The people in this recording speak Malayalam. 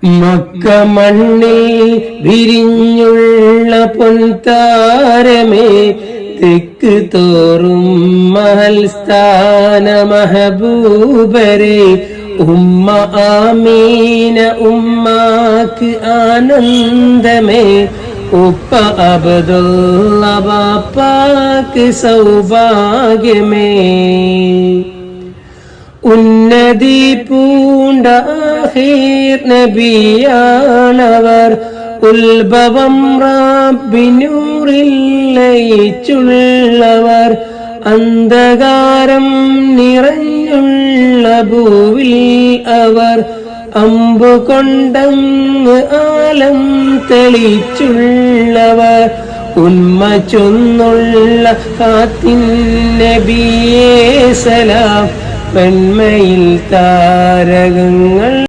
മക്ക മണ്ണിൽ വിരിഞ്ഞുള്ള പൊൻതാരമേ, തെക്ക് തോറും മഹൽ സ്ഥാന മഹബൂബരെ, ഉമ്മ ആമീന ഉമ്മാക്ക് ആനന്ദമേ, ഉപ്പ അബ്ദുള്ള ബാപ്പാക്ക് സൗഭാഗ്യമേ. ഉന്നതി പൂണ്ട ആഖിർ നബിയാണവർ, ഉത്ഭവം റബ്ബിനൂറിൽ ലയിച്ചുള്ളവർ, അന്ധകാരം നിറഞ്ഞുള്ള ഭൂവിൽ അവർ, അമ്പു കൊണ്ടങ്ങ് ആലം തെളിച്ചുള്ളവർ, ഉന്മ ചൊന്നുള്ള ഫാത്തിൻ നബിയേ സലാം, പെൺമയിൽ താരകങ്ങൾ